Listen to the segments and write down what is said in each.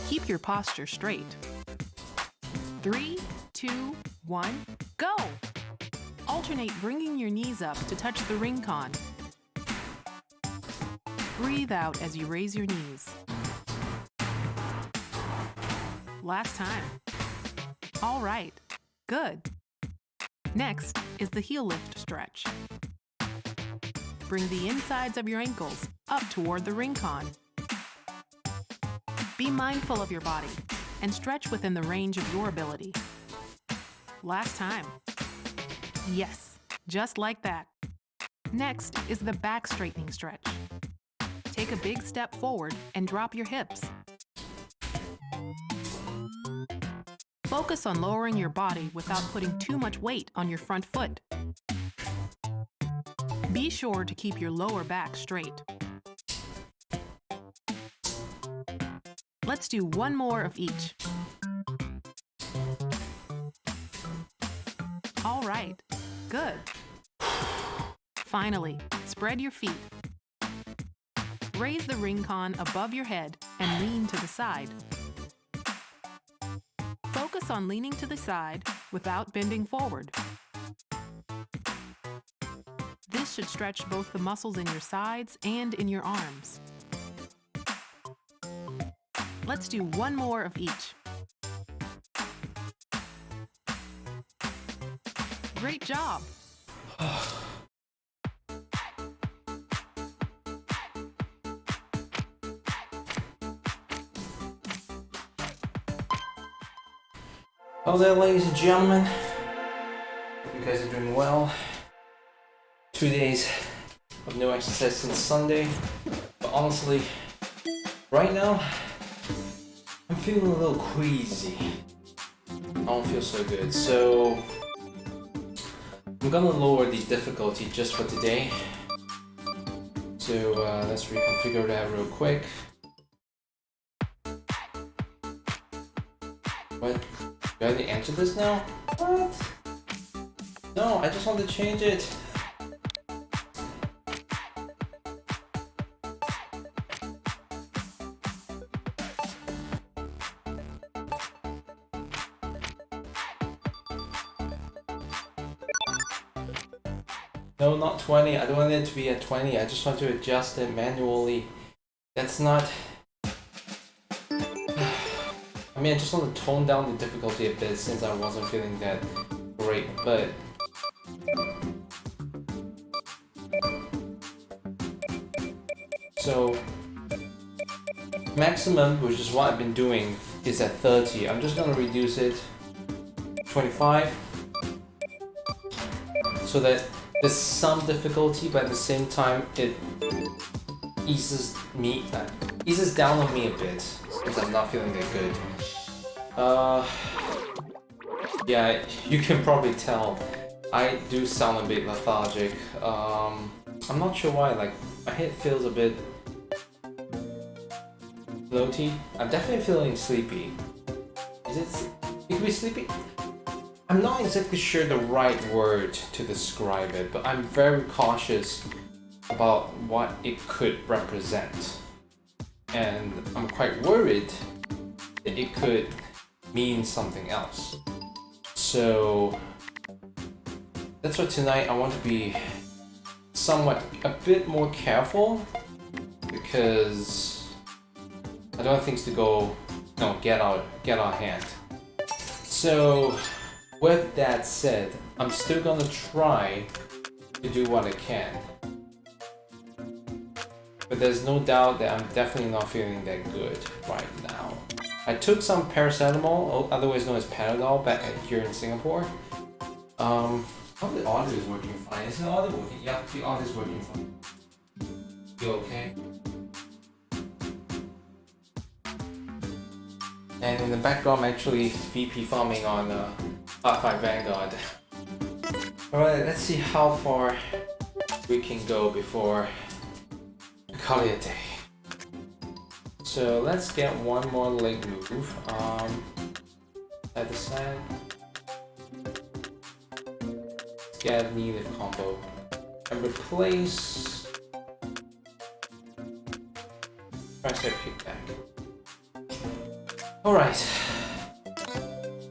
Keep your posture straight. 3, 2, 1, go! Alternate bringing your knees up to touch the ring con. Breathe out as you raise your knees. Last time. All right, good. Next is the heel lift stretch. Bring the insides of your ankles up toward the ring con. Be mindful of your body and stretch within the range of your ability. Last time. Yes, just like that. Next is the back straightening stretch. Take a big step forward and drop your hips. Focus on lowering your body without putting too much weight on your front foot. Be sure to keep your lower back straight. Let's do one more of each. All right, good. Finally, spread your feet. Raise the ring con above your head and lean to the side. Focus on leaning to the side without bending forward. This should stretch both the muscles in your sides and in your arms. Let's do one more of each. Great job! Hello there, ladies and gentlemen. Hope you guys are doing well. 2 days of no exercise since Sunday, but honestly, right now, I'm feeling a little queasy. I don't feel so good, so I'm gonna lower the difficulty just for today. So let's reconfigure that real quick. What? Do I have to answer this now? What? No, I just want to change it. No, not 20. I don't want it to be at 20. I just want to adjust it manually. That's not... I mean, I just want to tone down the difficulty a bit since I wasn't feeling that great, but... So... maximum, which is what I've been doing, is at 30. I'm just gonna reduce it 25 so that there's some difficulty, but at the same time, it eases down on me a bit since I'm not feeling that good. Yeah, you can probably tell I do sound a bit lethargic. I'm not sure why. Like my head feels a bit floaty. I'm definitely feeling sleepy. It could be sleepy? I'm not exactly sure the right word to describe it, but I'm very cautious about what it could represent. And I'm quite worried that it could mean something else. So that's why tonight I want to be somewhat a bit more careful, because I don't want things to get out of hand. So with that said, I'm still gonna try to do what I can. But there's no doubt that I'm definitely not feeling that good right now. I took some paracetamol, otherwise known as Panadol, back here in Singapore. Hope the audio is working fine. Is the audio working? Yeah, the audio is working fine. You okay? And in the background, I'm actually VP farming on R5 Vanguard. Alright, let's see how far we can go before we call it a day. So let's get one more leg move. Side to side. Let's get knee lift combo. And replace tricep kickback. Alright.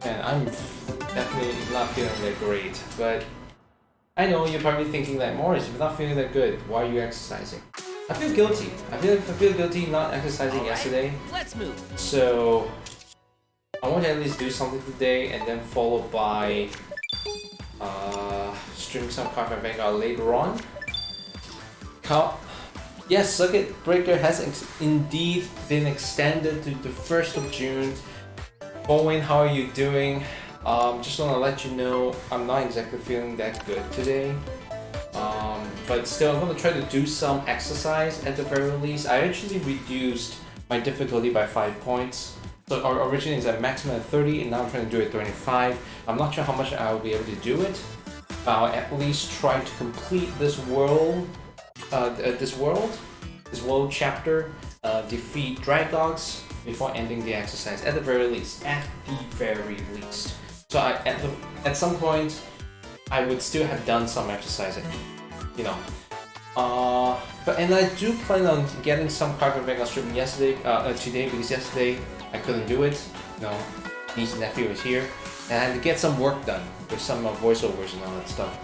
And I'm definitely not feeling that great, but I know you're probably thinking like, Morris, if you're not feeling that good, why are you exercising? I feel guilty. I feel guilty not exercising yesterday. Let's move. So I want to at least do something today, and then followed by stream some R5 Vanguard later on. Yes, Circuit Breaker has indeed been extended to the 1st of June. Owen, how are you doing? Just want to let you know I'm not exactly feeling that good today. But still, I'm going to try to do some exercise at the very least. I actually reduced my difficulty by 5 points. So originally it's at maximum at 30, and now I'm trying to do it at 25. I'm not sure how much I will be able to do it. I'll at least try to complete this world chapter, defeat Drag Dogs before ending the exercise. At the very least. So at some point, I would still have done some exercising, you know. And I do plan on getting some R5 Vanguard streaming today, because yesterday I couldn't do it. You know, niece and nephew was here, and I had to get some work done with some voiceovers and all that stuff.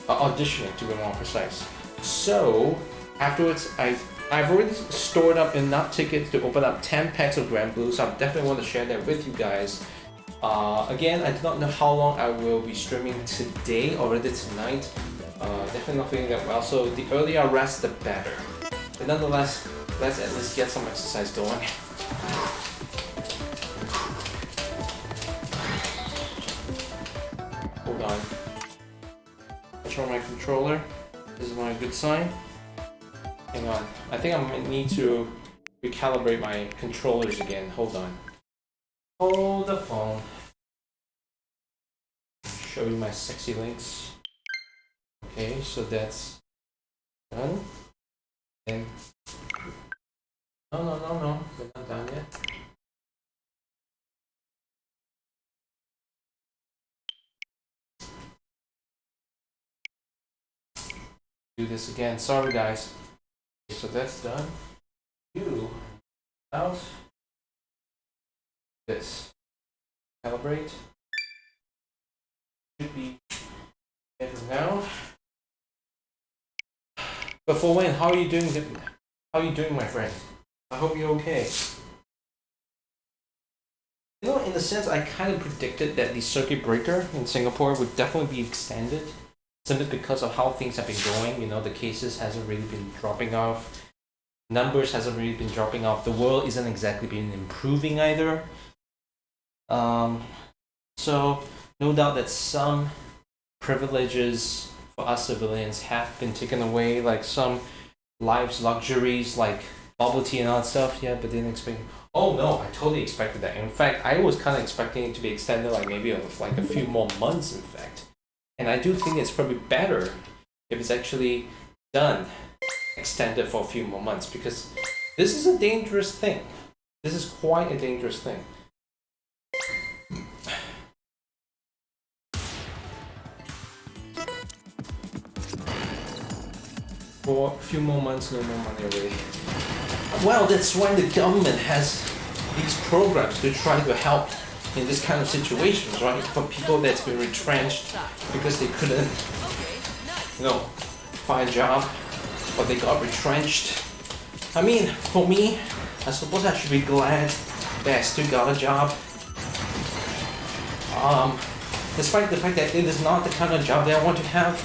Auditioning, to be more precise. So afterwards, I've already stored up enough tickets to open up 10 packs of Grand Blue, so I definitely want to share that with you guys. Again, I do not know how long I will be streaming today or rather tonight. Definitely not feeling that well, so the earlier I rest, the better. But nonetheless, let's at least get some exercise going. Hold on. Control my controller. This is my good sign. Hang on. I think I'm gonna need to recalibrate my controllers again. Hold on. Hold the phone. Show you my sexy links. Okay, so that's done. And no, we're not done yet. Do this again. Sorry, guys. Okay, so that's done. You out this. Calibrate. Should be better now. But for when, how are you doing? How are you doing, my friend? I hope you're okay. You know, in a sense, I kind of predicted that the circuit breaker in Singapore would definitely be extended, simply because of how things have been going. You know, the cases hasn't really been dropping off, numbers hasn't really been dropping off. The world isn't exactly been improving either. So no doubt that some privileges for us civilians have been taken away, like some life's luxuries like bubble tea and all that stuff. Yeah, but didn't expect. Oh no, I totally expected that. In fact, I was kind of expecting it to be extended like maybe of like a few more months in fact. And I do think it's probably better if it's actually done extended for a few more months, because this is a dangerous thing. This is quite a dangerous thing. For a few more months, no more money already. Well, that's why the government has these programs to try to help in this kind of situations, right? For people that's been retrenched because they couldn't, find a job, or they got retrenched. I mean, for me, I suppose I should be glad that I still got a job. Despite the fact that it is not the kind of job that I want to have,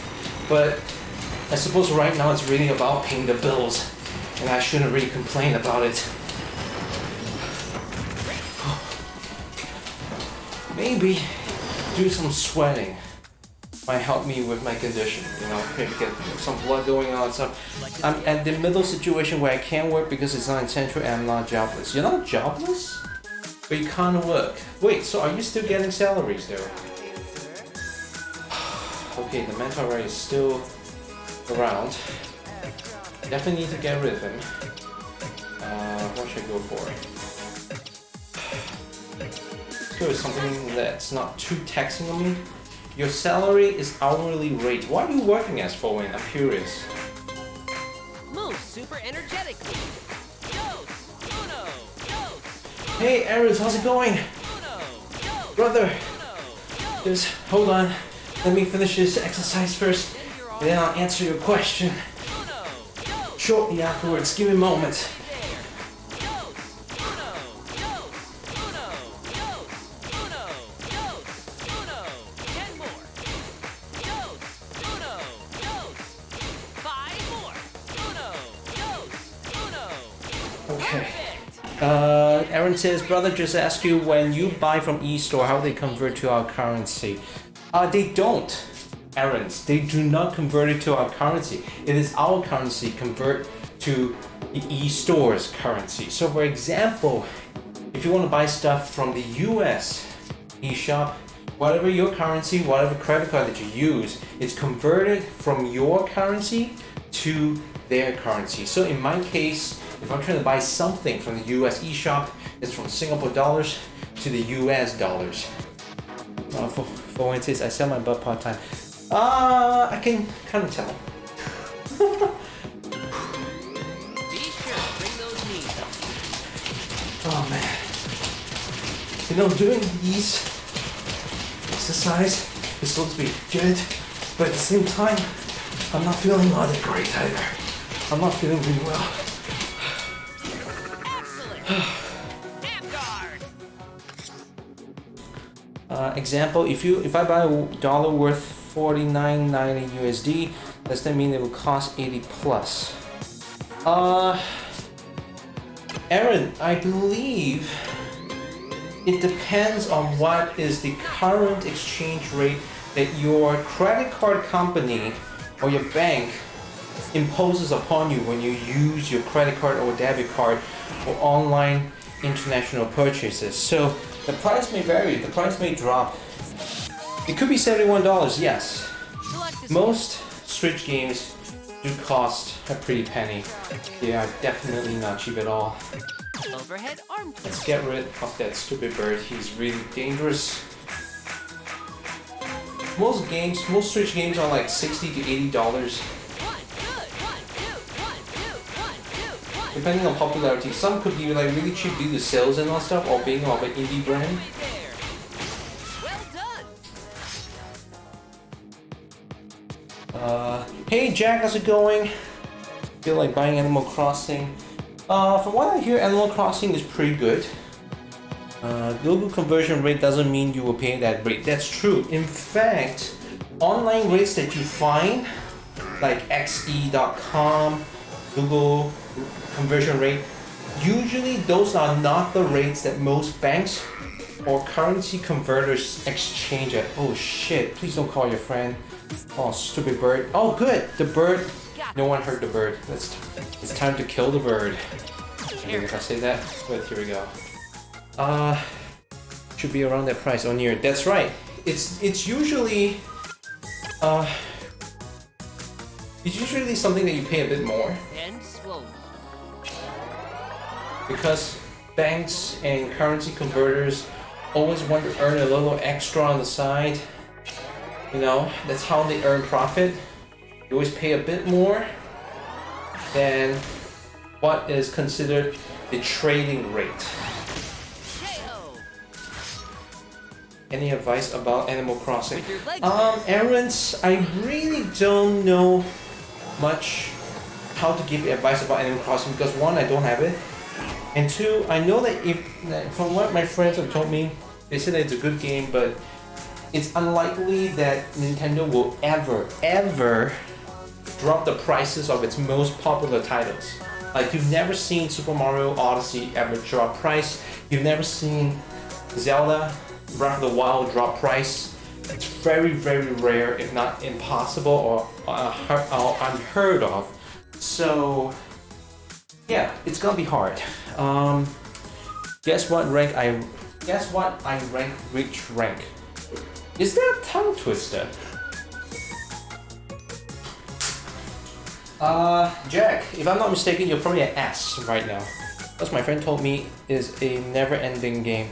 but I suppose right now it's really about paying the bills, and I shouldn't really complain about it. Maybe do some sweating might help me with my condition, maybe get some blood going on and stuff. I'm at the middle situation where I can't work because it's not essential and I'm not jobless. You're not jobless? But you can't work. Wait, so are you still getting salaries though? Okay, the manpower is still around. Definitely need to get rid of him. What should I go for? Let's go with something that's not too taxing on me. Your salary is hourly rate. What are you working as, Fowen? I'm curious. Move super energetically. Hey, Aries, how's it going? Brother, just hold on. Let me finish this exercise first, and then I'll answer your question shortly afterwards. Give me a moment. Okay. Aaron says, brother, just ask you, when you buy from eStore, how they convert to our currency? They don't, Aaron. They do not convert it to our currency. It is our currency convert to the eStore's currency. So for example, if you want to buy stuff from the US eShop, whatever your currency, whatever credit card that you use, it's converted from your currency to their currency. So in my case, if I'm trying to buy something from the US eShop, it's from Singapore dollars to the US dollars. For instance, I sell my butt part-time. I can kind of tell. Be sure to bring those knees up. Oh man. Doing these exercise is supposed to be good, but at the same time, I'm not feeling all that great either. I'm not feeling really well. Example, if I buy a dollar worth $49.90 USD, does that mean it will cost 80 plus? Aaron, I believe it depends on what is the current exchange rate that your credit card company or your bank imposes upon you when you use your credit card or debit card for online international purchases. So the price may vary, the price may drop. It could be $71, yes. Most Switch games do cost a pretty penny. They are definitely not cheap at all. Overhead arm. Let's get rid of that stupid bird, he's really dangerous. Most Switch games are like $60 to $80. Depending on popularity, some could be like really cheap due to sales and all stuff, or being of an indie brand. Hey Jack, how's it going? Feel like buying Animal Crossing? From what I hear, Animal Crossing is pretty good. Global conversion rate doesn't mean you will pay that rate. That's true. In fact, online rates that you find, like xe.com, Google conversion rate, usually those are not the rates that most banks or currency converters exchange it. Oh shit, please don't call your friend. Oh, stupid bird. Oh good, the bird. No one heard the bird. It's time to kill the bird. Okay, if I say that, but here we go. Should be around that price or near. That's right. It's usually something that you pay a bit more. And slowly. Because banks and currency converters always want to earn a little extra on the side. You know, that's how they earn profit. You always pay a bit more than what is considered the trading rate. K.O. Any advice about Animal Crossing? With your legs Errands, I really don't know much how to give advice about Animal Crossing because one, I don't have it. And two, I know that from what my friends have told me, they said that it's a good game, but it's unlikely that Nintendo will ever drop the prices of its most popular titles. Like you've never seen Super Mario Odyssey ever drop price. You've never seen Zelda Breath of the Wild drop price. It's very, very rare, if not impossible or unheard of. So yeah, it's gonna be hard. Guess what I rank which rank? Is that a tongue twister? Jack, if I'm not mistaken, you're probably an S right now. As my friend told me, is a never-ending game.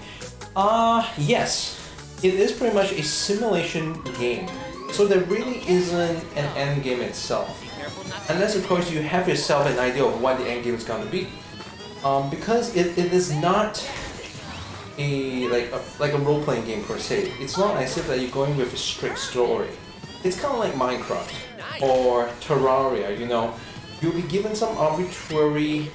Yes. It is pretty much a simulation game. So there really isn't an end game itself. Be careful not to Unless of course you have yourself an idea of what the end game is going to be. Because it is not like a role-playing game per se. It's not as if that you're going with a strict story. It's kind of like Minecraft or Terraria, you know. You'll be given some arbitrary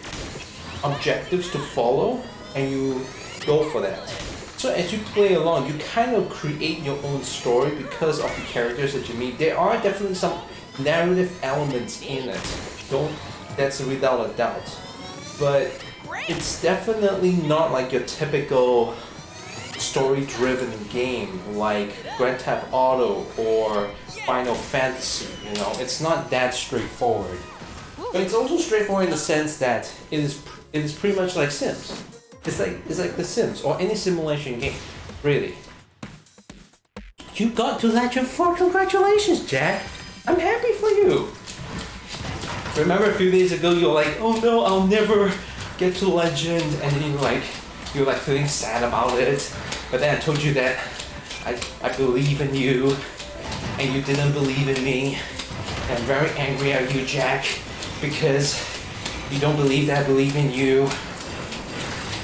objectives to follow and you go for that. So as you play along, you kind of create your own story because of the characters that you meet. There are definitely some narrative elements in it. That's without a doubt. But it's definitely not like your typical story-driven game like Grand Theft Auto or Final Fantasy, you know. It's not that straightforward. But it's also straightforward in the sense that it is pretty much like Sims. It's like The Sims or any simulation game, really. You got to Legend 4, congratulations, Jack! I'm happy for you! Remember a few days ago you were like, oh no, I'll never get to Legend, and then you were like feeling sad about it. But then I told you that I believe in you, and you didn't believe in me. And I'm very angry at you, Jack, because you don't believe that I believe in you.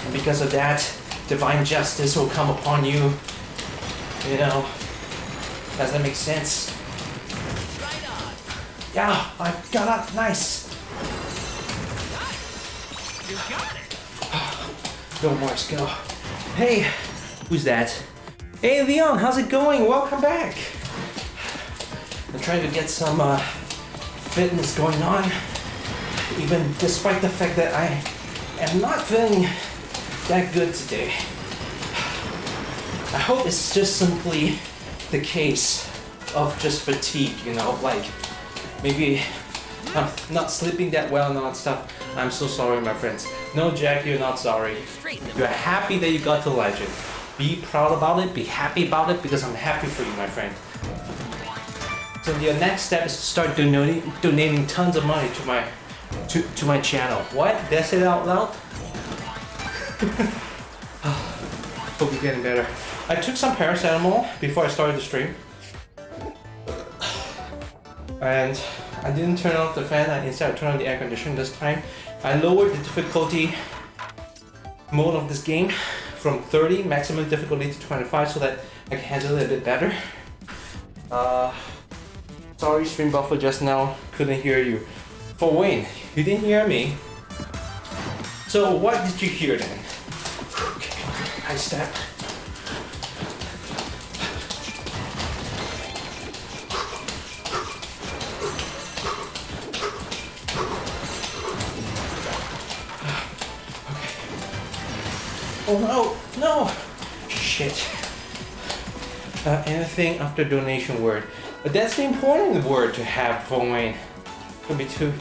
And because of that, divine justice will come upon you. You know, does that make sense? right on. Yeah, I got up, nice. You got it. Go, Morris, go. Hey, who's that? Hey, Leon, how's it going? Welcome back. I'm trying to get some fitness going on, even despite the fact that I am not feeling that good today. I hope it's just simply the case of just fatigue, you know, like maybe I'm not sleeping that well and all that stuff. I'm so sorry, my friends. No, Jack, you're not sorry. Straighten them You're happy that you got to Legend. Be proud about it, be happy about it, because I'm happy for you, my friend. So your next step is to start donating tons of money to my channel. What? Did I say that out loud? Hope you're getting better. I took some paracetamol before I started the stream. And I didn't turn off the fan, I instead turned on the air conditioning this time. I lowered the difficulty mode of this game from 30 maximum difficulty to 25 so that I can handle it a bit better. Sorry, stream buffer just now, couldn't hear you. For Wayne, you didn't hear me. So what did you hear then? Okay, high step. Oh no, no! Shit. Anything after donation word. But that's the important word to have, Wayne.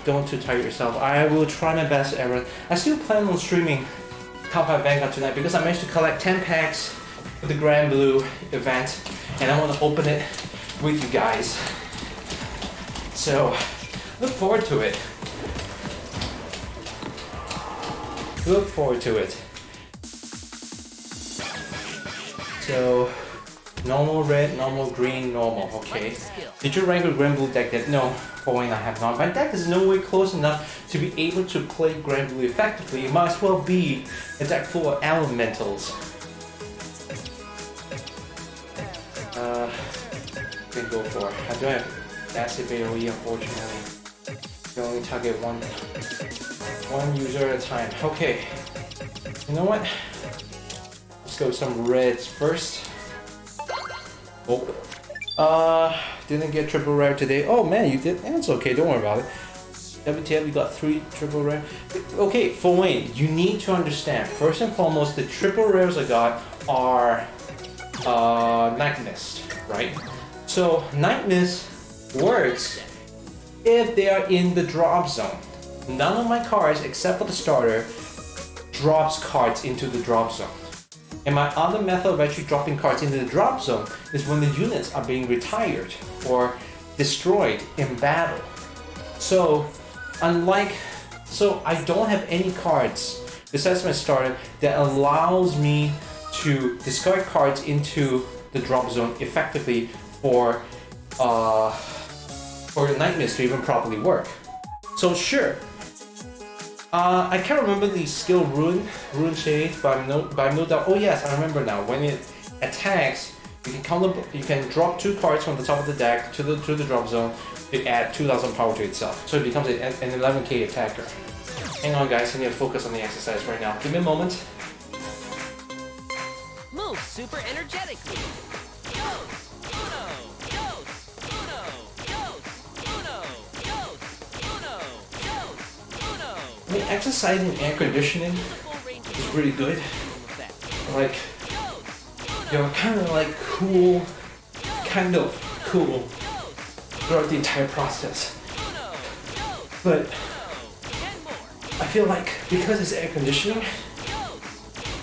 Don't too tired yourself. I will try my best, Aaron. I still plan on streaming Cowpie Vanguard tonight because I managed to collect 10 packs for the Grand Blue event, and I want to open it with you guys. So, look forward to it. Look forward to it. So, normal red, normal green, normal. Okay. Did you rank a Grand Blue deck yet? No, Wayne, I have not. My deck is nowhere close enough to be able to play Grand Blue effectively. It might as well be a deck full of elementals. Can go for. I don't have Acid AoE, unfortunately. You only target one user at a time. Okay. You know what? Let's go with some reds first. Oh. Didn't get triple rare today. Oh man, you did? It's okay, don't worry about it. WTF, you got 3 triple rare. Okay, for Wayne, you need to understand. First and foremost, the triple rares I got are Night Mist, right? So Night Mist works if they are in the drop zone. None of my cards, except for the starter, drops cards into the drop zone. And my other method of actually dropping cards into the drop zone is when the units are being retired or destroyed in battle. So I don't have any cards besides my starter that allows me to discard cards into the drop zone effectively for the Night Mist to even properly work. So sure. I can't remember the skill Rune Shade, but I'm no doubt. Oh yes, I remember now. When it attacks, you can drop 2 cards from the top of the deck to the drop zone to add 2,000 power to itself. So it becomes an 11k attacker. Hang on, guys. I need to focus on the exercise right now. Give me a moment. Move super energetically. I mean, exercising air conditioning is really good. Like, you're kind of cool throughout the entire process. But I feel like because it's air conditioning,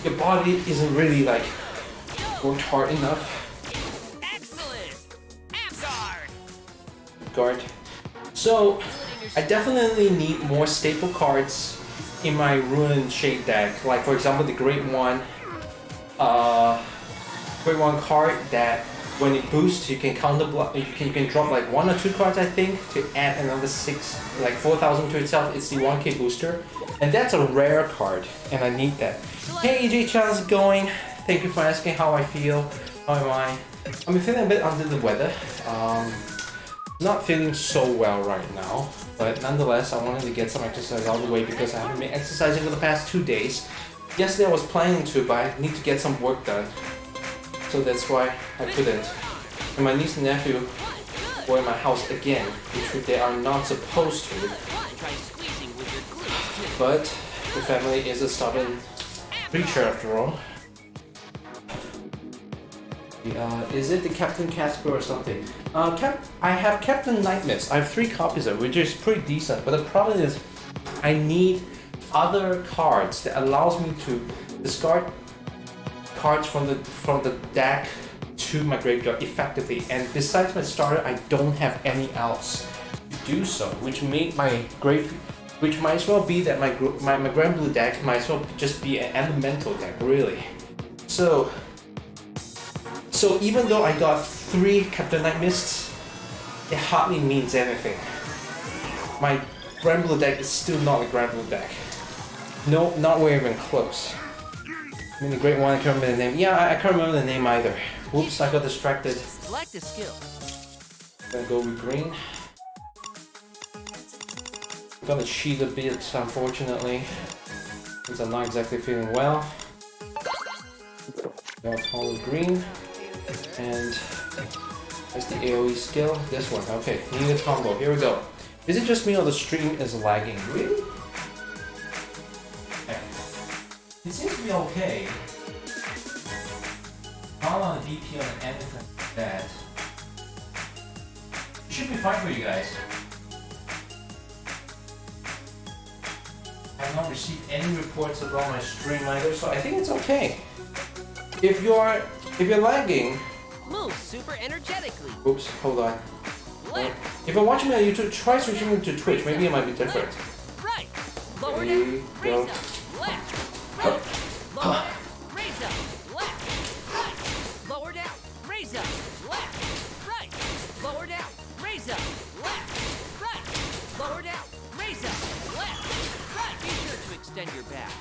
your body isn't really worked hard enough. Excellent. Asgard. Guard. So I definitely need more staple cards in my Ruin Shade deck. Like for example, the Great One card that when it boosts, you can counter block. You can drop 1 or 2 cards, I think, to add another 4,000 to itself. It's the 1k booster, and that's a rare card, and I need that. Hey AJ, how's it going? Thank you for asking how I feel. How am I? I'm feeling a bit under the weather. Not feeling so well right now, but nonetheless, I wanted to get some exercise out of the way because I haven't been exercising for the past 2 days. Yesterday I was planning to, but I need to get some work done, so that's why I couldn't. And my niece and nephew were in my house again, which they are not supposed to. But the family is a stubborn creature after all. Is it the Captain Casper or something? I have Captain Night Mist. I have 3 copies of it, which is pretty decent. But the problem is, I need other cards that allows me to discard cards from the deck to my graveyard effectively. And besides my starter, I don't have any else to do so, which made my which might as well be that my Grand Blue deck might as well just be an elemental deck, really. So even though I got 3 Captain Night Mists, it hardly means anything. My Grand Blue deck is still not a Grand Blue deck. No, not even close. I mean, the Great One, I can't remember the name. Yeah, I can't remember the name either. Oops, I got distracted. Select a skill. Gonna go with green. I'm gonna cheat a bit, unfortunately, since I'm not exactly feeling well. Now follow green. And that's the AoE skill. This one, okay. Need a combo. Here we go. Is it just me or the stream is lagging? Really? Okay. It seems to be okay. ODT on anything like that. It should be fine for you guys. I have not received any reports about my stream either, so I think it's okay. If you're lagging, Move super energetically. oops, hold on. Left, If you're watching me on YouTube, try switching to Twitch. Maybe it might be different. right, lower There down, you raise go. up, left, right, lower, raise up, left, right, lower down, raise up, left, right, lower down, raise up, left, right, lower down, raise up, left, right. Be sure to extend your back.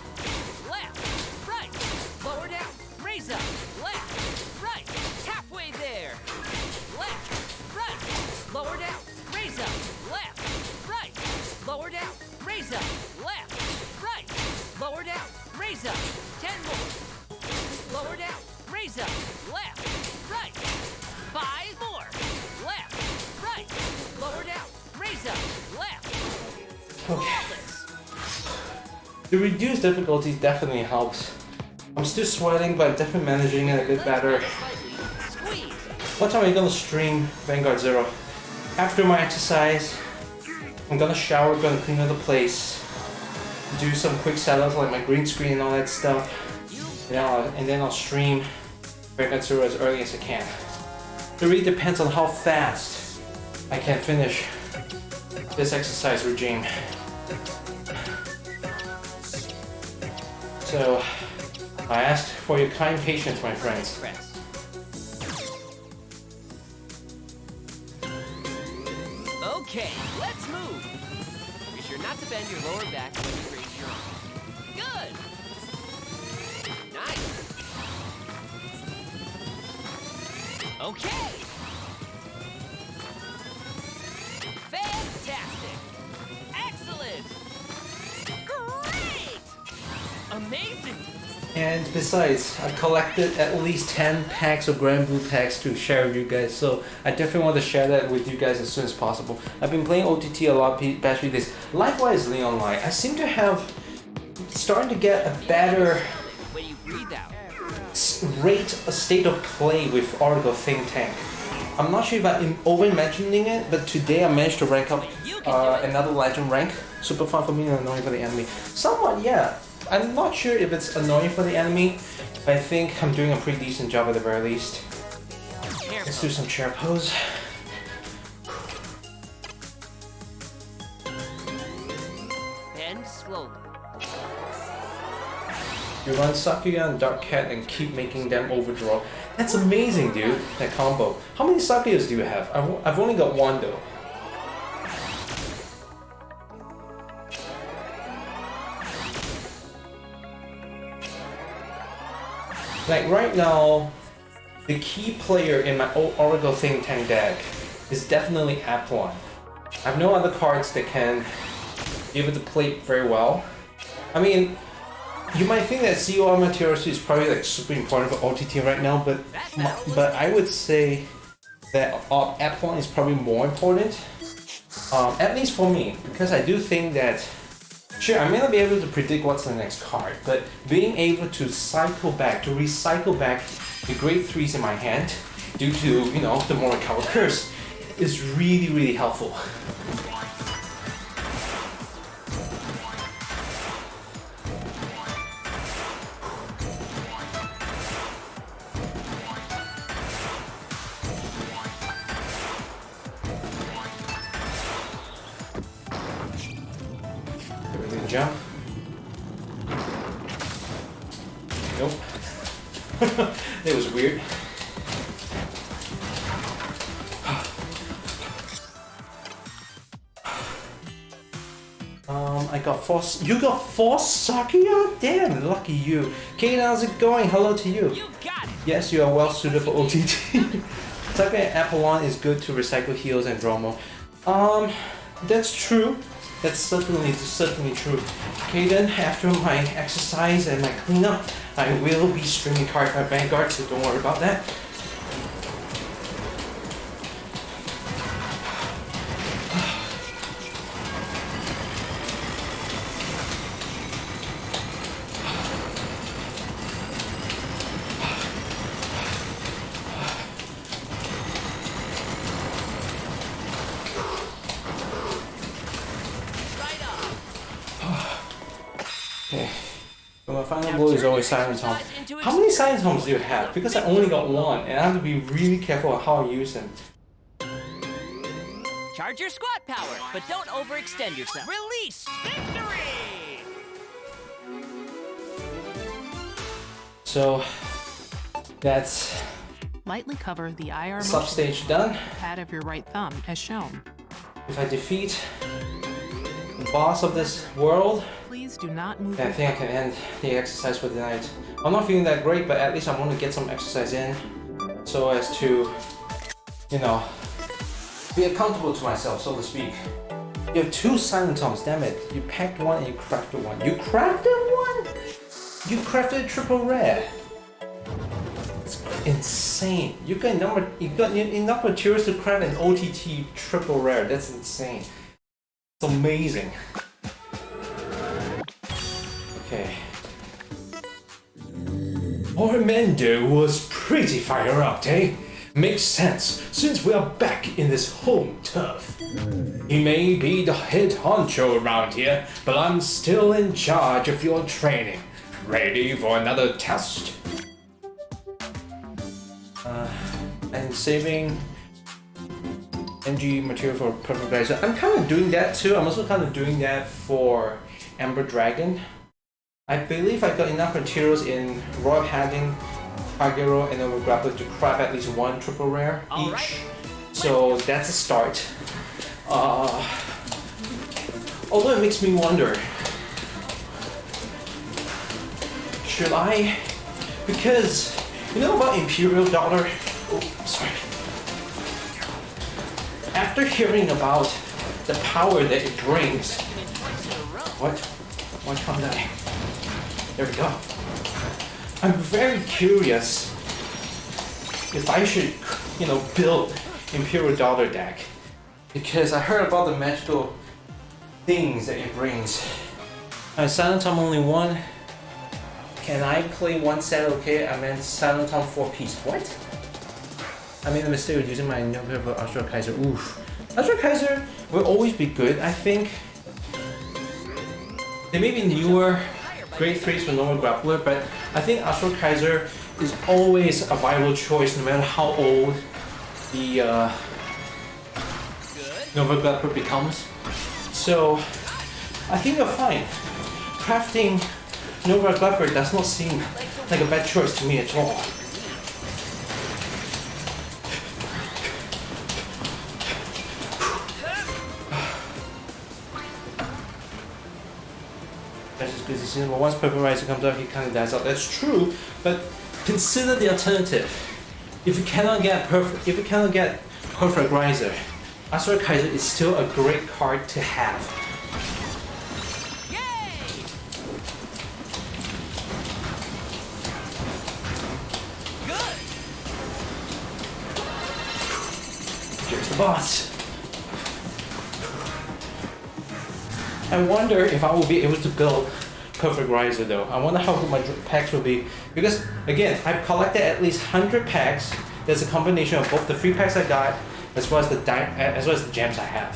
Left, right, lower down, raise up, left, right, halfway there. Left, right, lower down, raise up, left, right, lower down, raise up, left, right, lower down, raise up, 10 more. Lower down, raise up, left, right, 5 more. Left, right, lower down, raise up, left. Flawless. The reduced difficulty definitely helps. I'm still sweating, but definitely managing it a bit better. Slightly. Squeeze. What time are you gonna stream Vanguard Zero? After my exercise, I'm gonna shower, gonna clean up the place, do some quick setups like my green screen and all that stuff, and then I'll stream Vanguard Zero as early as I can. It really depends on how fast I can finish this exercise regime. So, I ask for your kind patience, my friends. Press. Okay, let's move. Be sure not to bend your lower back when you raise your arm. Good. Nice. Okay. Fantastic. Excellent. Great. Amazing. And besides, I collected at least 10 packs of Grand Blue packs to share with you guys, so I definitely want to share that with you guys as soon as possible. I've been playing OTT a lot past few days. Likewise, Leon Light, I seem to have starting to get a better When you breathe out. a state of play with Oracle Think Tank. I'm not sure if I'm over mentioning it, but today I managed to rank up another legend rank. Super fun for me and annoying for the enemy. Somewhat, yeah. I'm not sure if it's annoying for the enemy, but I think I'm doing a pretty decent job at the very least. Let's do some chair pose. Bend slowly. You run Sakuya and Dark Cat and keep making them overdraw. That's amazing, dude, that combo. How many Sakuyas do you have? I've only got one though. Like right now, the key player in my Oracle Think Tank deck is definitely Aplon. I have no other cards that can be able to play very well. I mean, you might think that COR Materasu is probably like super important for OTT right now, but I would say that Aplon is probably more important, at least for me, because I do think that, sure, I may not be able to predict what's the next card, but being able to recycle back the grade 3s in my hand due to, you know, the Morikawa curse is really, really helpful. Jump. Nope. It was weird. I got four. You got 4 Sakuya? Damn, lucky you. Kate, how's it going? Hello to you. You got it. Yes, you are well suited for OTT. Sakuya and Apollon is good to recycle heals and Dromo. That's true. That's certainly true. Okay then, after my exercise and my cleanup, I will be streaming Cardfight Vanguard, so don't worry about that. final Now blow is turn always your Silent Tom. exercise into How many Silent Toms do you have? Because I only got one, and I have to be really careful of how I use them. Charge your squat power, but don't overextend yourself. Release! Victory! So that's Lightly cover the IR sub motion stage done. with the pad of your right thumb as shown. If I defeat the boss of this world, Please do not move I your think I can end the exercise for the night. I'm not feeling that great, but at least I want to get some exercise in so as to, you know, be accountable to myself, so to speak. You have 2 Silent Toms, damn it. You packed one and you crafted one. You crafted one? You crafted triple rare. It's insane. You got enough materials to craft an OTT triple rare. That's insane. It's amazing. Okay. Ormando was pretty fired up, eh? Makes sense, since we are back in this home turf. He may be the head honcho around here, but I'm still in charge of your training. Ready for another test? And saving NG material for Perfect Geyser. I'm kind of doing that too. I'm also kind of doing that for Ember Dragon. I believe I got enough materials in Royal Padding, Kagero, and Nova Grappler to craft at least 1 triple rare each. Alright. So that's a start. Although it makes me wonder, should I? Because you know about Imperial Dollar? Oh, sorry. After hearing about the power that it brings, what? One come die. There we go. I'm very curious if I should, you know, build Imperial Dollar deck, because I heard about the magical things that it brings. Silent Tom only 1. Can I play 1 set? Okay, I meant Silent Tom 4-piece. What? I made the mistake of using my Nova Astral Kaiser. Oof. Astral Kaiser will always be good, I think. There may be newer grade 3s for Nova Grappler, but I think Astral Kaiser is always a viable choice no matter how old the Nova Grappler becomes. So I think you're fine. Crafting Nova Grappler does not seem like a bad choice to me at all. That's just good to see. But once Perfect Riser comes out, he kind of dies out. That's true, but consider the alternative. If you cannot get Perfect Riser, Astral Kaiser is still a great card to have. Yay! Good! Here's the boss. I wonder if I will be able to build Perfect Riser though. I wonder how good my packs will be. Because again, I've collected at least 100 packs. There's a combination of both the free packs I got as well as the gems I have.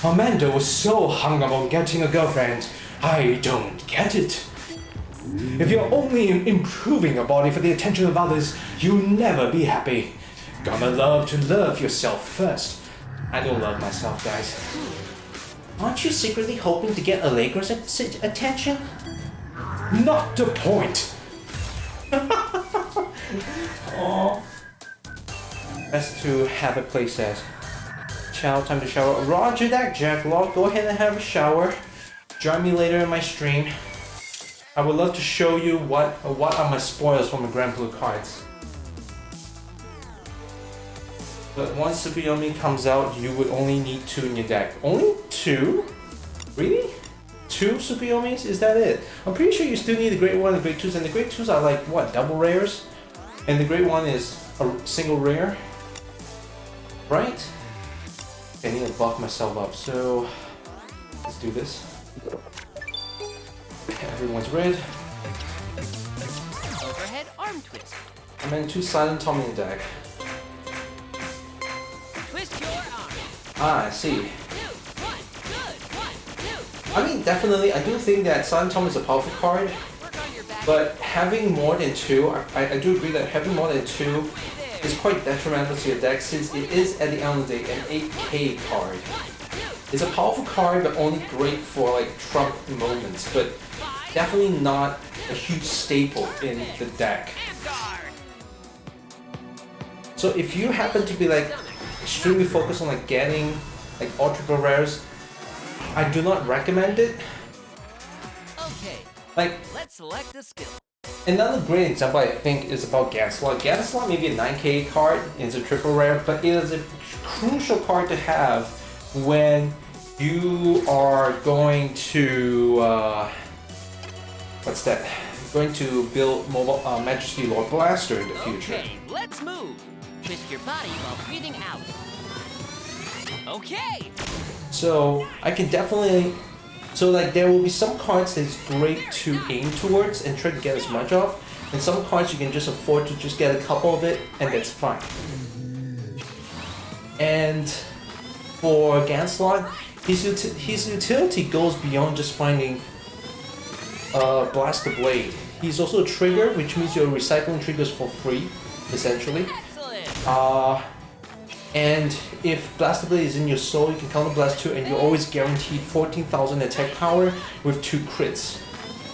Amanda was so hung up on getting a girlfriend. I don't get it. If you're only improving your body for the attention of others, you'll never be happy. Gonna love to love yourself first. I don't love myself, guys. Aren't you secretly hoping to get Allegra's attention? Not the point. Aww. Best to have a playset. Chow, time to shower. Roger that, Jacklot. Go ahead and have a shower. Join me later in my stream. I would love to show you what are my spoils from the Grand Blue cards. But once Tsukuyomi comes out, you would only need 2 in your deck. Only 2? Really? 2 Tsukuyomis? Is that it? I'm pretty sure you still need the Great 1 and the Great 2s, and the Great 2s are like, what, double rares? And the Great 1 is a single rare? Right? I need to buff myself up, so let's do this. Everyone's red. Overhead arm twist. And then 2 Silent Tom in the deck. Twist your arm. Ah, I see. 2, 1, good. 1, 2. I mean, definitely, I do think that Silent Tom is a powerful card, But having more than two, I do agree that having more than two is quite detrimental to your deck since it is at the end of the day an 8K card. It's a powerful card but only great for like trump moments, but definitely not a huge staple in the deck. So if you happen to be like extremely focused on like getting like all triple rares, I do not recommend it. Okay, Like let's select a skill. another great example I think is about Ganslot. Ganslot may be a 9K card, it's a triple rare, but it is a crucial card to have when you are going to what's that? Going to build mobile Majesty Lord Blaster in the future. Okay, let's move. Twist your body while breathing out. Okay. So I can definitely, so like there will be some cards that's great to aim towards and try to get as much of, and some cards you can just afford to just get a couple of it and that's fine. And for Ganslot, his utility goes beyond just finding Blaster Blade. He's also a trigger, which means you're recycling triggers for free, essentially. Excellent. And if Blaster Blade is in your soul, you can counter blast 2 and you're always guaranteed 14,000 attack power with 2 crits.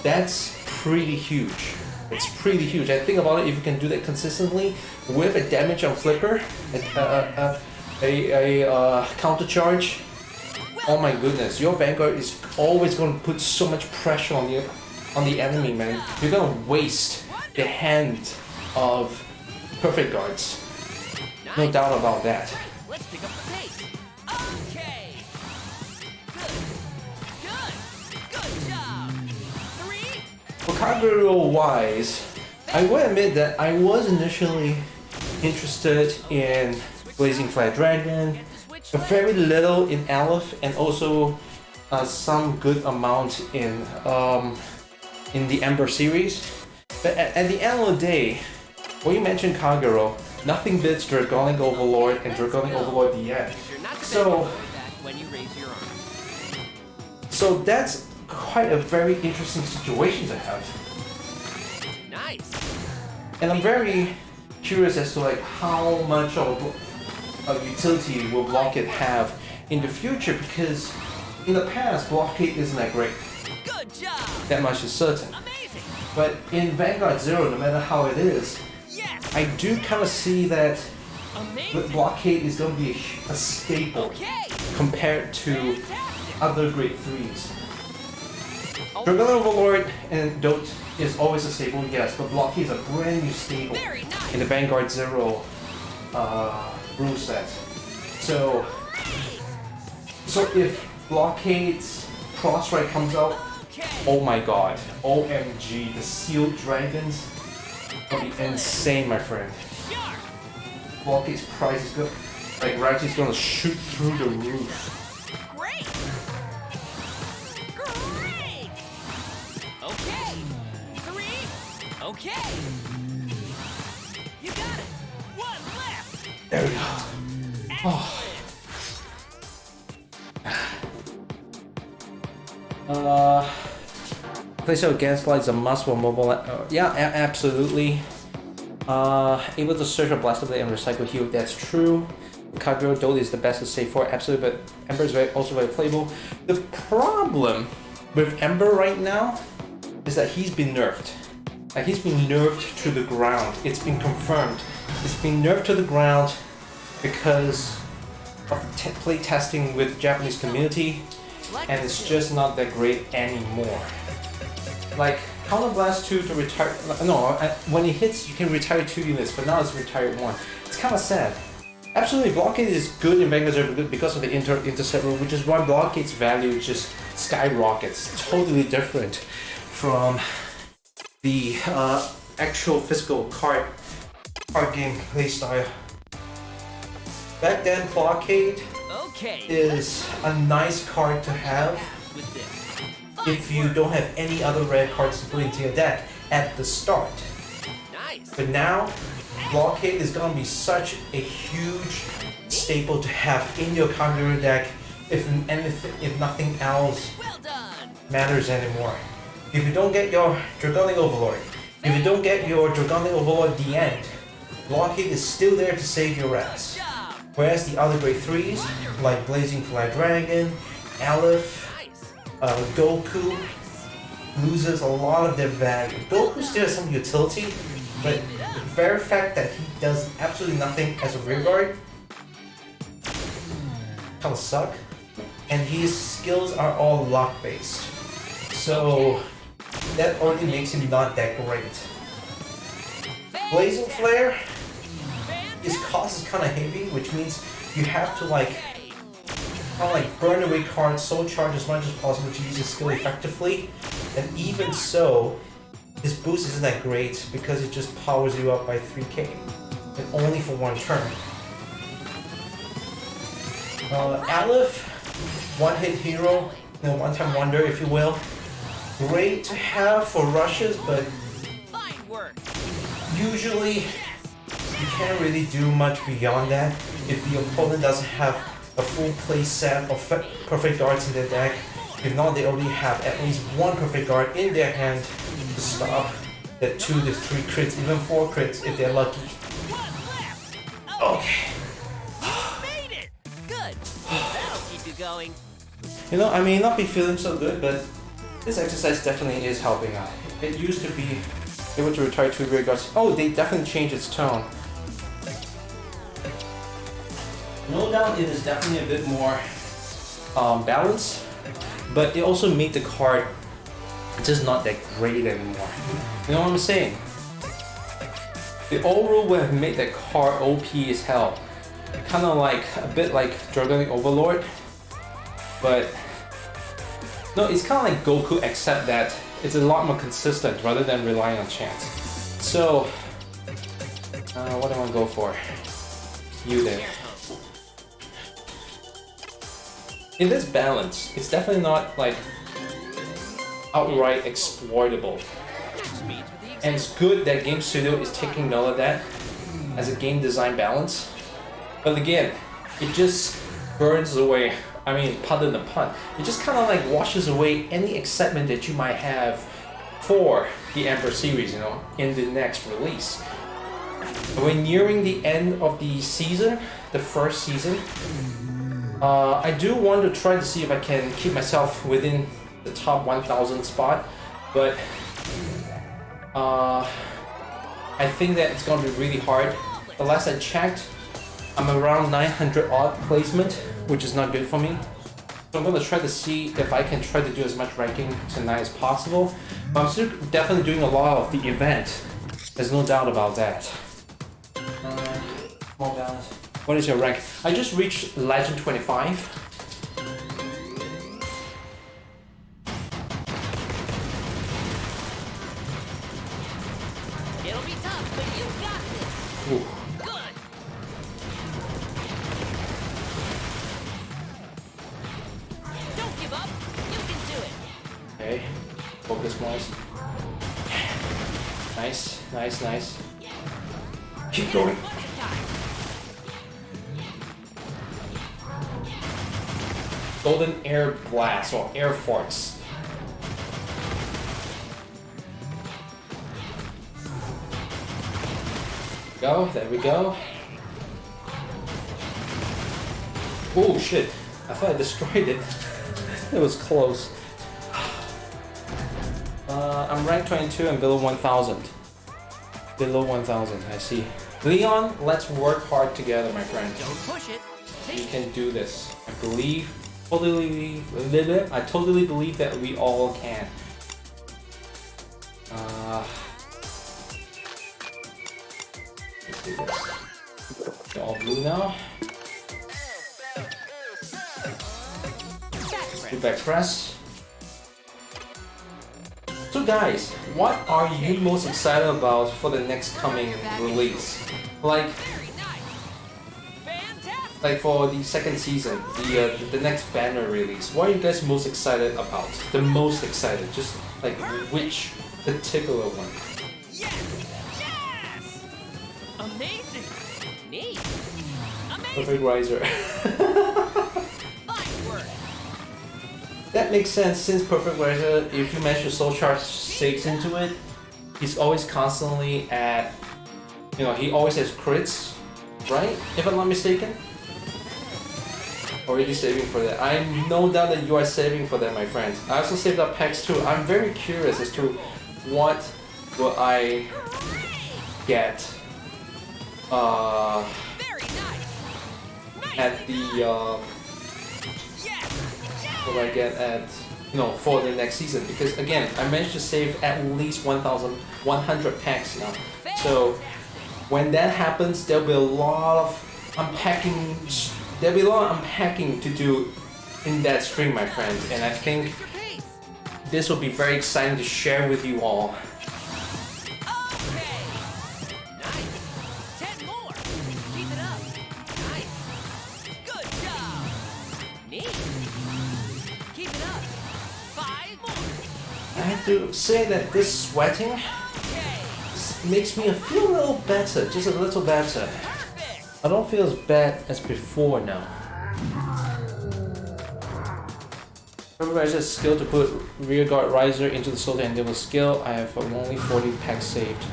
That's pretty huge. It's pretty huge. I think about it, if you can do that consistently with a damage on flipper, a counter charge, oh my goodness, your Vanguard is always going to put so much pressure on the enemy, man. You're going to waste the hand of perfect guards. No doubt about that. Let's pick up the pace. Okay. Good job. 3. For Kagero wise, I will admit that I was initially interested in Blazing Fire Dragon, but very little in Aleph, and also some good amount in the Ember series. But at the end of the day, when you mentioned Kagero, nothing beats Draconic Overlord and Draconic Overlord DX. You're not So, that when you raise your arm. so that's quite a very interesting situation to have. Nice. And I'm very curious as to like how much of utility will Blockade have in the future, because in the past Blockade isn't that great. Good job. That much is certain. Amazing. But in Vanguard Zero, no matter how it is, Yes. I do kind of see that the Amazing. Blockade is going to be a staple Okay. compared to Fantastic. other grade 3s. Oh, Dragon Overlord and Dote is always a staple, yes, but Blockade is a brand new staple very nice. in the Vanguard Zero rule set. So if Blockade's Crossrite comes out, Okay. oh my god, OMG, the Sealed Dragons will be insane, my friend. Sharp. Blockade's price is good. Like, Ratchet's gonna shoot through the roof. Great. Great. Okay. 3. Okay. You got it. 1 left. There we go. Excellent. PlayStation Ganslot is a must for mobile. Yeah, absolutely. Able to search a Blaster Blade and recycle heal, that's true. Kagero Dole is the best to save for, absolutely, but Ember is also very playable. The problem with Ember right now is that he's been nerfed. Like, he's been nerfed to the ground. It's been confirmed. It's been nerfed to the ground because of play testing with Japanese community, and it's just not that great anymore. Like, Counter Blast 2 to retire, no, when it hits you can retire 2 units, but now it's retired 1. It's kind of sad. Absolutely, Blockade is good in Vanguard Zero because of the intercept rule, which is why Blockade's value just skyrockets. It's totally different from the actual physical card game playstyle. Back then, Blockade Okay. is a nice card to have With this. if you don't have any other rare cards to put into your deck at the start. Nice. But now, Blockade is gonna be such a huge staple to have in your Kagero deck if nothing else Well done. matters anymore. if you don't get your Dragonic Overlord, if you don't get your Dragonic Overlord at the end, Blockade is still there to save your ass. Job. Whereas the other grade 3s, like Blazing Flag Dragon, Aleph, Nice. Goku, loses a lot of their value. Goku still has some utility, but the very fact that he does absolutely nothing as a rearguard kind of suck. And his skills are all luck based. So that already makes him not that great. Blazing Flare, his cost is kind of heavy, which means you have to like burn away cards, soul charge as much as possible to use his skill effectively. And even so, his boost isn't that great because it just powers you up by 3k, and only for one turn. Aleph, one-hit hero, one-time wonder, if you will. Great to have for rushes, but Fine work. usually you can't really do much beyond that if the opponent doesn't have a full play set of perfect guards in their deck. If not, they already have at least one perfect guard in their hand to stop that 2 to 3 crits, even 4 crits if they're lucky. One left. Okay. You made it. Good. That'll keep you going. You know, I may not be feeling so good, but this exercise definitely is helping out. It used to be able to retire 2 rear guards. Oh, they definitely changed its tone. No doubt it is definitely a bit more balanced, but it also made the card just not that great anymore. You know what I'm saying? The old rule would have made that card OP as hell. Kind of like, a bit like Dragonic Overlord, but no, it's kind of like Goku, except that it's a lot more consistent rather than relying on chance. So, what do I want to go for? You there. In this balance, it's definitely not like outright exploitable. And it's good that Game Studio is taking note of that as a game design balance. But again, it just burns away, I mean, pardon the pun, it just kind of like washes away any excitement that you might have for the Emperor series, you know, in the next release. When nearing the end of the season, the first season, I do want to try to see if I can keep myself within the top 1000 spot, but I think that it's going to be really hard. The last I checked, I'm around 900 odd placement, which is not good for me. So I'm going to try to see if I can try to do as much ranking tonight as possible. But I'm still definitely doing a lot of the event. There's no doubt about that. More balance. What is your rank? I just reached Legend 25. It'll be tough, but you got this. Ooh. Good. Don't give up. You can do it. Okay, focus wise. Nice, nice, nice. Keep going. Golden Air Blast or Air Force. Go, there we go. Oh shit, I thought I destroyed it. It was close. I'm ranked 22 and below 1000. Below 1000, I see. Leon, let's work hard together, my friend. Don't push it. We can do this. I believe, I totally believe that we all can. Let's do this. They're all blue now. Back press. So guys, what are you most excited about for the next coming release? Like for the second season, the next banner release, what are you guys most excited about? The most excited, just like which particular one? Yes! Yes! Amazing! Neat! Amazing! Perfect Riser. Fine work! that makes sense since Perfect Razor, if you manage to soul charge saves into it, he's always constantly at, you know, he always has crits, right? If I'm not mistaken. Already saving for that. I'm no doubt that you are saving for that, my friends. I also saved up packs too. I'm very curious as to what will I get Very nice. Nice. at the what do I get at, you know, for the next season, because again I managed to save at least 1,100 packs now. So when that happens, there'll be a lot of unpacking. There'll be a lot of unpacking to do in that stream, my friends, and I think Your pace. this will be very exciting to share with you all. Okay. Nice. 10 more. Keep it up. Nice. Good job. Neat. Keep it up. 5 more. I have to say that this sweating Okay. makes me feel a little better, just a little better. Perfect. I don't feel as bad as before now. Everybody has skill to put rear guard riser into the soldier and double skill. I have only 40 packs saved.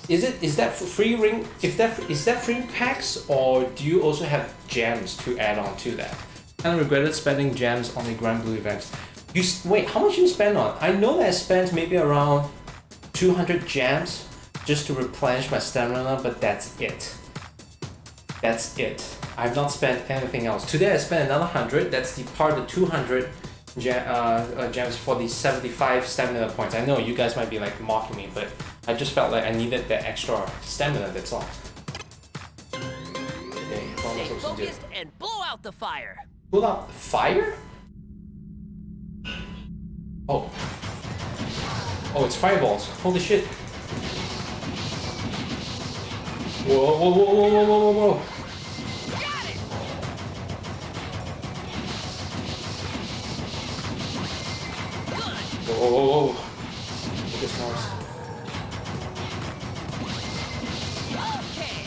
Is that free ring? Is that free packs, or do you also have gems to add on to that? Kind of regretted spending gems on the Grand Blue events. Wait, how much you spend on? I know that I spent maybe around 200 gems just to replenish my stamina, but that's it. That's it. I've not spent anything else. Today I spent another 100. That's the part of the 200 gems for the 75 stamina points. I know you guys might be like mocking me, but I just felt like I needed that extra stamina, that's all. Okay, what am I Stay supposed to do? focused and blow out the fire. Pull out fire? Oh. Oh, it's fireballs. Holy shit. Whoa, whoa, whoa, whoa, whoa, whoa, whoa, whoa. Got it. Good. Whoa, whoa, whoa. Look at this noise. Okay.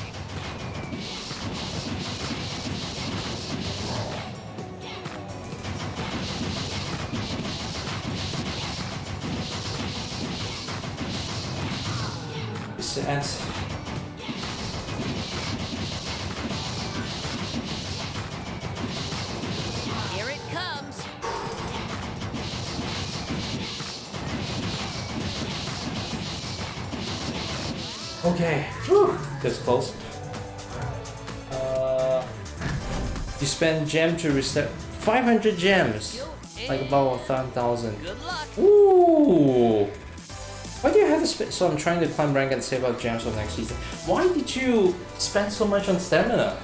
This ants. Here it comes. Okay. Whew. That's close. You spend gem to reset 500 gems. Like about 1,000. Good luck. Ooh. Why do you have to spend? So I'm trying to climb rank and save up gems for next season. Why did you spend so much on stamina?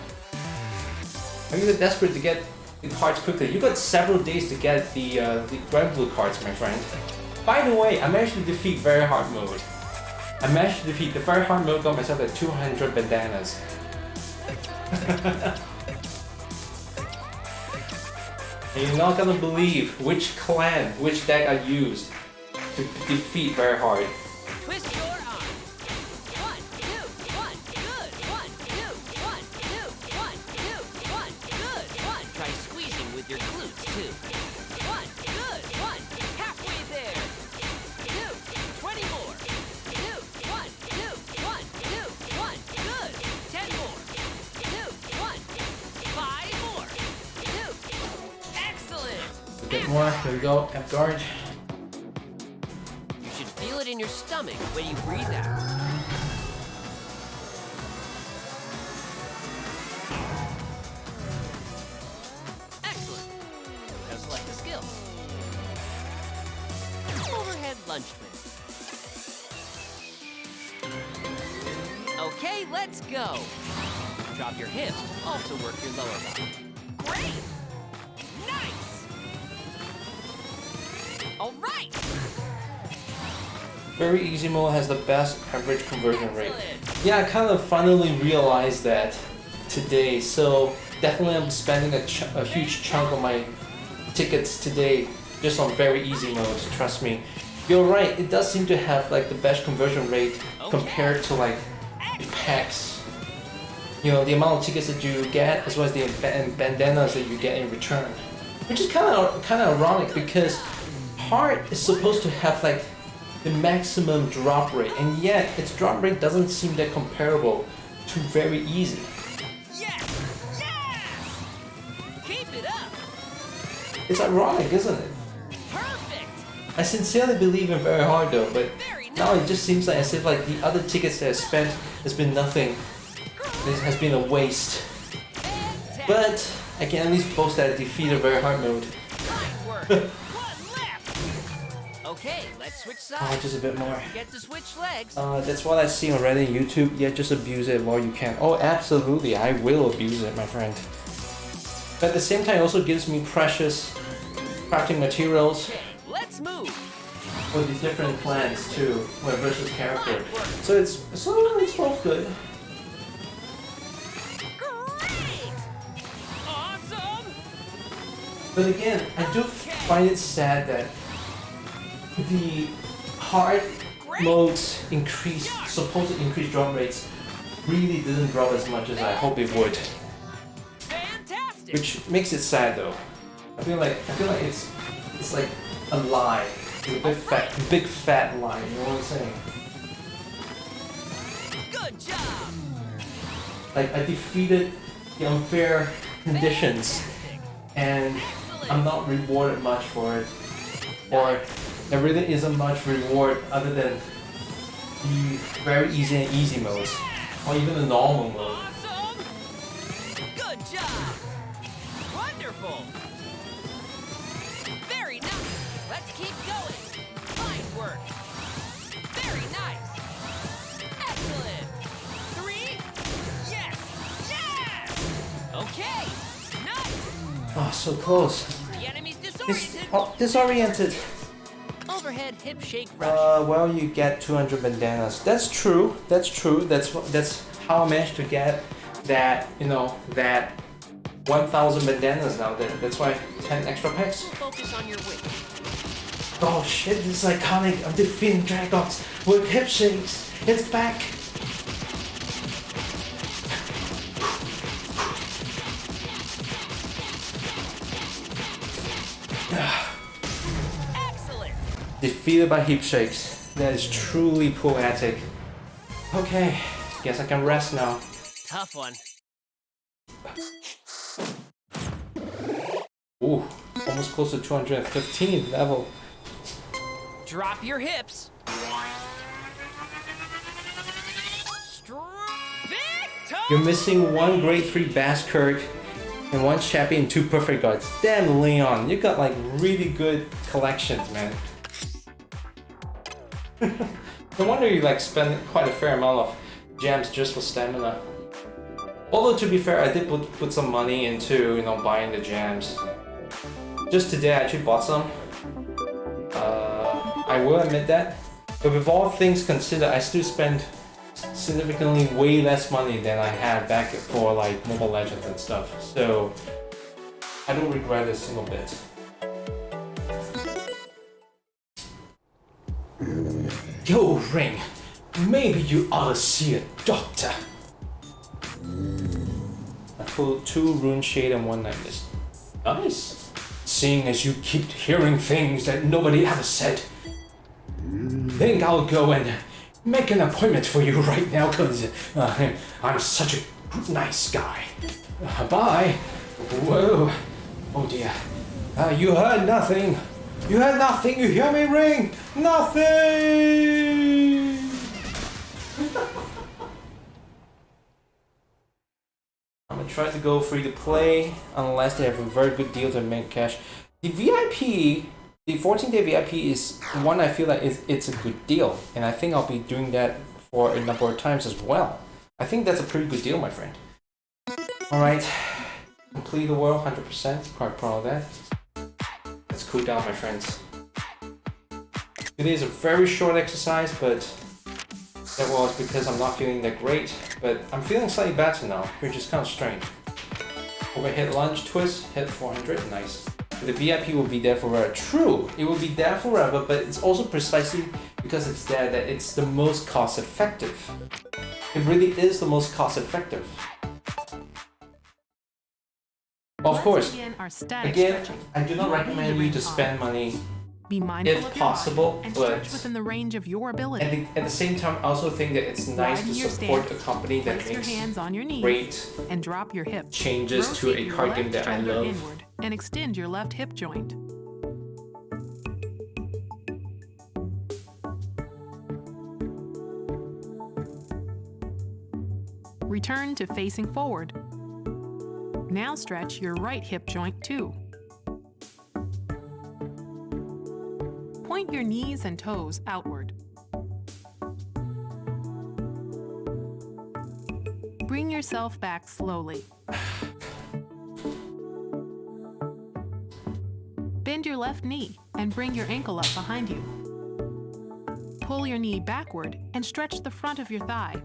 Are you desperate to get the cards quickly? You got several days to get the Grand Blue cards, my friend. By the way, I managed to defeat Very Hard Mode. I managed to defeat the Very Hard Mode, got myself at 200 bandanas. And you're not gonna believe which clan, which deck I used to defeat Very Hard. Twist your arm. 1, 2, 1. Good. 1, 2, 1, 2, 1, 2, 1. Good. 1. Try squeezing with your glutes too. 1. Good. 1. Halfway there. 2. 20 more. 2. 1, 2, 1, 2, 1. Good. 10 more. 2, 1. 5 more. 2. Excellent. A bit more, here we go, F guard. You should feel it in your stomach when you breathe out. Excellent. Now select the skill. Overhead lunge twist. Okay, let's go. Drop your hips. Also work your lower body. Great. Nice. All right. Very easy mode has the best average conversion rate. Excellent. Yeah, I kind of finally realized that today, so definitely I'm spending a huge chunk of my tickets today just on very easy mode, trust me. You're right, it does seem to have like the best conversion rate compared to like the packs. You know, the amount of tickets that you get as well as the bandanas that you get in return. which is kind of ironic because hard is supposed to have like the maximum drop rate, and yet its drop rate doesn't seem that comparable to very easy. Yes! Yes! Keep it up! It's ironic, isn't it? Perfect! I sincerely believe in very hard though, but Very now it nice! just seems like as if like the other tickets that I spent has been nothing. This has been a waste. Fantastic! But I can at least boast that I defeated very hard mode. Fine work! One left! Okay, let's switch Oh, sides. just a bit more. Get to switch legs. That's what I see on Reddit and YouTube. Yeah, just abuse it while you can. Oh, absolutely, I will abuse it, my friend. But at the same time, it also gives me precious crafting materials Okay, let's move. for the different clans too, versus character. So it's both good. Great! Awesome! But again, I do find it sad that the hard modes supposed increased drop rates really didn't drop as much as I hope it would. Fantastic! Which makes it sad though. I feel like it's like a lie. It's a big fat lie, you know what I'm saying? Good job! Like I defeated the unfair conditions and I'm not rewarded much for it. Or there really isn't much reward other than the very easy and easy modes. Or even the normal mode. Awesome! Good job! Wonderful! Very nice! Let's keep going! Fine work! Very nice! Excellent! 3! Yes! Yes! Okay! Nice! Oh, so close. The enemy's disoriented! Disoriented. Overhead hip shake rush. Well, you get 200 bandanas. That's true. That's how I managed to get that, that 1,000 bandanas now. That's why 10 extra packs. Focus on your weight. Oh shit, this is iconic. I'm defeating Dragox with hip shakes. It's back. Excellent! Defeated by hip shakes. That is truly poetic. Okay, guess I can rest now. Tough one. Ooh, almost close to 215 level. Drop your hips. Victor! You're missing one grade 3 Bass Kirk and one Chappie and 2 Perfect Guards. Damn, Leon, you got like really good collections, man. No wonder you like spend quite a fair amount of gems just for stamina. Although to be fair, I did put some money into buying the gems. Just today I actually bought some. I will admit that. But with all things considered, I still spend significantly way less money than I had back for like Mobile Legends and stuff. So I don't regret it a single bit. Yo, Ring, maybe you ought to see a doctor. I pulled 2 Rune Shade and 1 Nightless. Nice. Seeing as you keep hearing things that nobody ever said, think I'll go and make an appointment for you right now, cause I'm such a nice guy. Bye. Whoa. Oh dear. You heard nothing. You heard nothing. You hear me, Ring? Nothing. I'm gonna try to go free to play unless they have a very good deal to make cash. The VIP, the 14-day VIP is one I feel like it's a good deal, and I think I'll be doing that for a number of times as well. I think that's a pretty good deal, my friend. All right, complete the world 100%. Quite proud of that. Let's cool down, my friends. Today is a very short exercise, but that was because I'm not feeling that great. But I'm feeling slightly better now, which is kind of strange. Overhead lunge twist, hit 400, nice. The VIP will be there forever. True, it will be there forever, but it's also precisely because it's there that it's the most cost effective. It really is the most cost effective. Of Let's course. begin our static Again, stretching. I do not You won't need recommend to you to raise spend arms. money Be mindful if of your possible, body and but stretch within the range of your ability. at the same time, I also think that it's nice to Widen your support stance, a company that Place your makes hands on your knees great and drop your hips. changes to Rotate a your card left game that I shoulder love. inward and extend your left hip joint. Return to facing forward. Now stretch your right hip joint too. Point your knees and toes outward. Bring yourself back slowly. Bend your left knee and bring your ankle up behind you. Pull your knee backward and stretch the front of your thigh.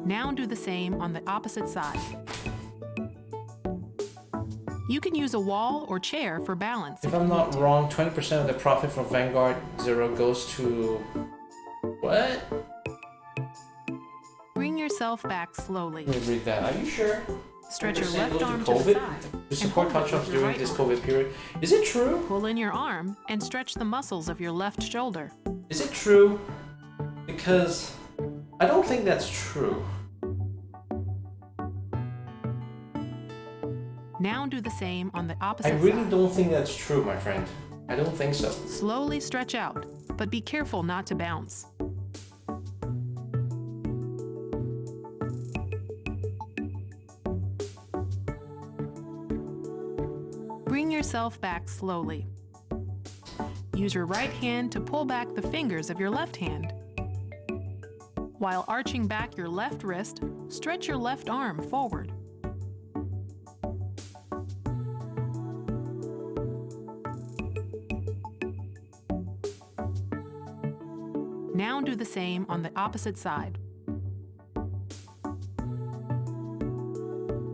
Now do the same on the opposite side. You can use a wall or chair for balance. If I'm not wrong, 20% of the profit from Vanguard Zero goes to what? Bring yourself back slowly. Let me read that. Are you sure? Stretch your 20% left goes to arm to the COVID? side. To and support hold it touch-ups with your during right this arm. COVID period. Is it true? Pull in your arm and stretch the muscles of your left shoulder. Is it true? Because I don't think that's true. Now do the same on the I opposite really side. don't think that's true, my friend. I don't think so. Slowly stretch out, but be careful not to bounce. Bring yourself back slowly. Use your right hand to pull back the fingers of your left hand. While arching back your left wrist, stretch your left arm forward. Now do the same on the opposite side.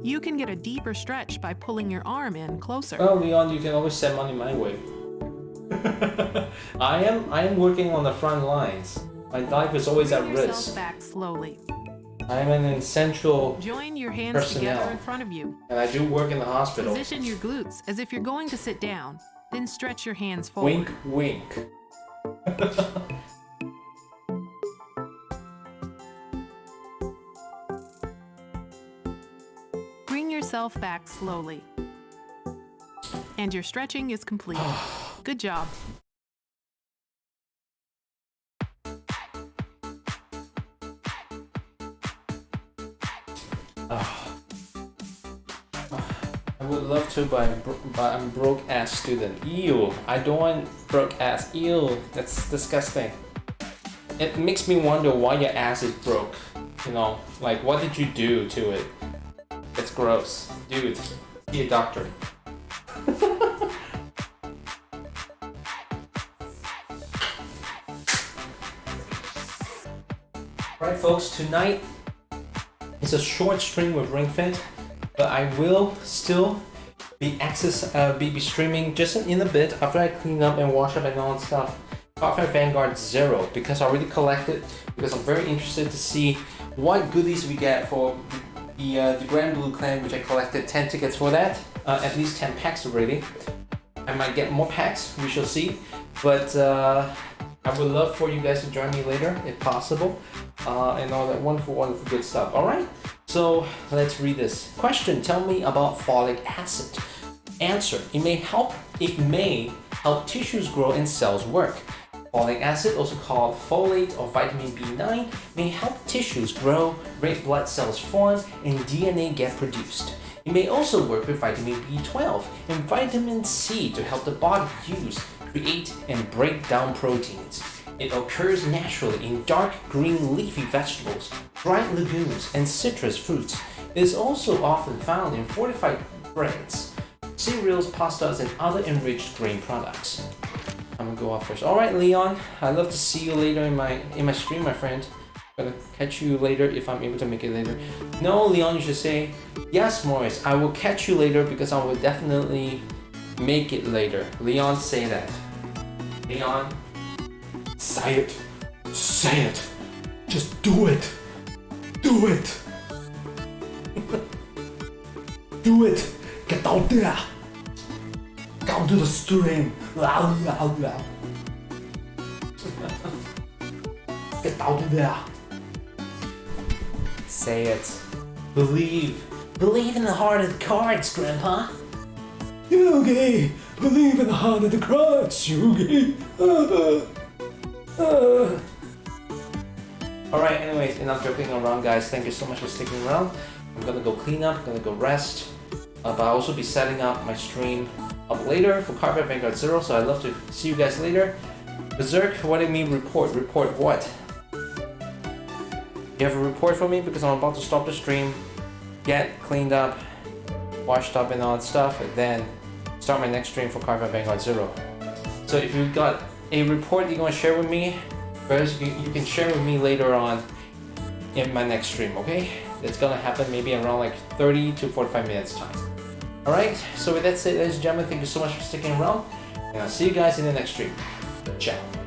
You can get a deeper stretch by pulling your arm in closer. Oh, Leon, you can always send money my way. I am working on the front lines. My life is always at Bring yourself risk. back slowly. I am an essential, Join your hands Personnel. together in front of you. and I do work in the hospital. Position your glutes as if you're going to sit down. Then stretch your hands forward. Wink, wink. Bring yourself back slowly. And your stretching is complete. Good job. I would love to, but I'm broke ass student. Ew, I don't want broke ass. Ew, that's disgusting. It makes me wonder why your ass is broke. You know, like what did you do to it? It's gross. Dude, be a doctor. Right folks, tonight is a short stream with Ring Fit, but I will still be be streaming just in a bit after I clean up and wash up and all that stuff. Far Vanguard Zero, because I already collected, because I'm very interested to see what goodies we get for the Grand Blue Clan, which I collected 10 tickets for that, at least 10 packs already. I might get more packs, we shall see, but I would love for you guys to join me later if possible, and all that wonderful good stuff. Alright, so let's read this. Question, tell me about folic acid. Answer, it may help tissues grow and cells work. Folic acid, also called folate or vitamin B9, may help tissues grow, red blood cells form, and DNA get produced. It may also work with vitamin B12 and vitamin C to help the body use, create, and break down proteins. It occurs naturally in dark green leafy vegetables, dried legumes, and citrus fruits. It is also often found in fortified breads, cereals, pastas, and other enriched grain products. I'm gonna go off first. All right, Leon. I'd love to see you later in my stream, my friend. I'm gonna catch you later if I'm able to make it later. No, Leon, you should say yes, Morris. I will catch you later because I will definitely make it later. Leon, say that. Leon, say it. Say it. Just do it. Do it! Do it! Get down there! Down to the stream! Get down there! Say it. Believe. Believe in the heart of the cards, Grandpa. Yugi! Believe in the heart of the cards, Yugi! Alright, anyways, enough joking around, guys. Thank you so much for sticking around. I'm gonna go clean up, I'm gonna go rest. But I'll also be setting up my stream up later for Cardboard Vanguard Zero, so I'd love to see you guys later. Berserk, what do you mean report? Report what? You have a report for me? Because I'm about to stop the stream, get cleaned up, washed up and all that stuff, and then start my next stream for Cardboard Vanguard Zero. So if you've got a report you're gonna share with me, first you can share with me later on in my next stream, okay? It's gonna happen maybe around like 30 to 45 minutes time. Alright, so with that said, ladies and gentlemen, thank you so much for sticking around, and I'll see you guys in the next stream. Ciao.